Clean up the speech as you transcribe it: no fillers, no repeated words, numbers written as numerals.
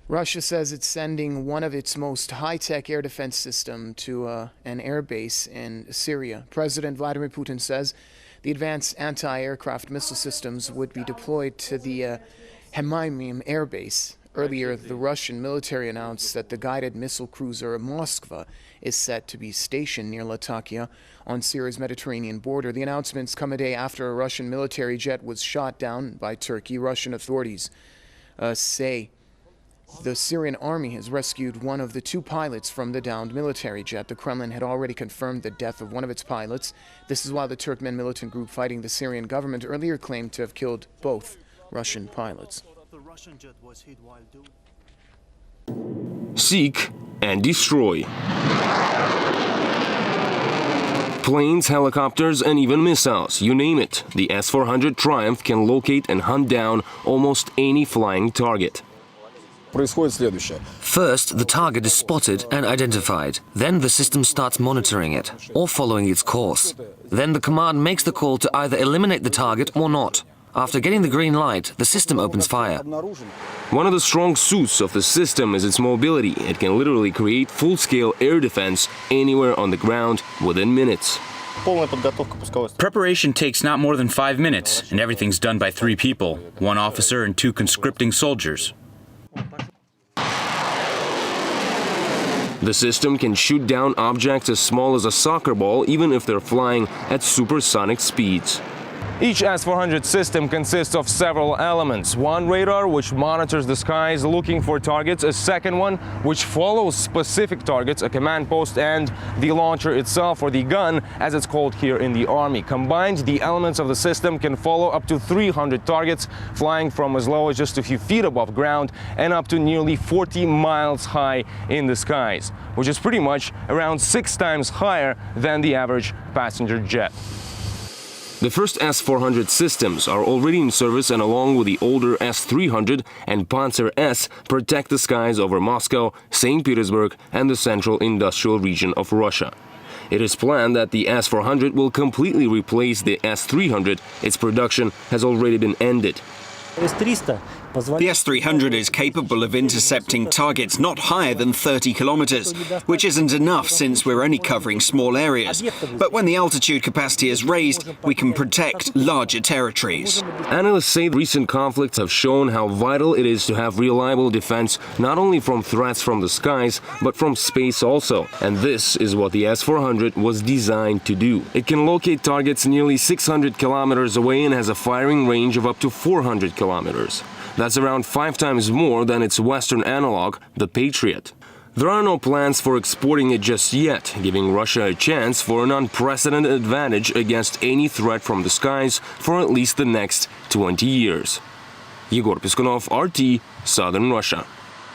Russia says it's sending one of its most high-tech air defense system to an air base in Syria. President Vladimir Putin says the advanced anti-aircraft missile systems would be deployed to the Hemaimim air base. Earlier, the Russian military announced that the guided missile cruiser Moskva is set to be stationed near Latakia on Syria's Mediterranean border. The announcements come a day after a Russian military jet was shot down by Turkey. Russian authorities say the Syrian army has rescued one of the two pilots from the downed military jet. The Kremlin had already confirmed the death of one of its pilots. This is while the Turkmen militant group fighting the Syrian government earlier claimed to have killed both Russian pilots. Seek and destroy. Planes, helicopters, and even missiles, you name it. The S-400 Triumph can locate and hunt down almost any flying target. First, the target is spotted and identified. Then the system starts monitoring it, or following its course. Then the command makes the call to either eliminate the target or not. After getting the green light, the system opens fire. One of the strong suits of the system is its mobility. It can literally create full-scale air defense anywhere on the ground within minutes. Preparation takes not more than 5 minutes, and everything's done by 3 people, 1 officer and 2 conscripting soldiers. The system can shoot down objects as small as a soccer ball, even if they're flying at supersonic speeds. Each S-400 system consists of several elements. One radar, which monitors the skies looking for targets, a second one, which follows specific targets, a command post, and the launcher itself, or the gun, as it's called here in the Army. Combined, the elements of the system can follow up to 300 targets, flying from as low as just a few feet above ground and up to nearly 40 miles high in the skies, which is pretty much around 6 times higher than the average passenger jet. The first S-400 systems are already in service, and along with the older S-300 and Panzer S, protect the skies over Moscow, St. Petersburg, and the central industrial region of Russia. It is planned that the S-400 will completely replace the S-300. Its production has already been ended. The S-300 is capable of intercepting targets not higher than 30 kilometers, which isn't enough since we're only covering small areas. But when the altitude capacity is raised, we can protect larger territories. Analysts say recent conflicts have shown how vital it is to have reliable defense, not only from threats from the skies, but from space also. And this is what the S-400 was designed to do. It can locate targets nearly 600 kilometers away and has a firing range of up to 400 kilometers. That's around 5 times more than its Western analog, the Patriot. There are no plans for exporting it just yet, giving Russia a chance for an unprecedented advantage against any threat from the skies for at least the next 20 years. Yegor Piskunov, RT, Southern Russia.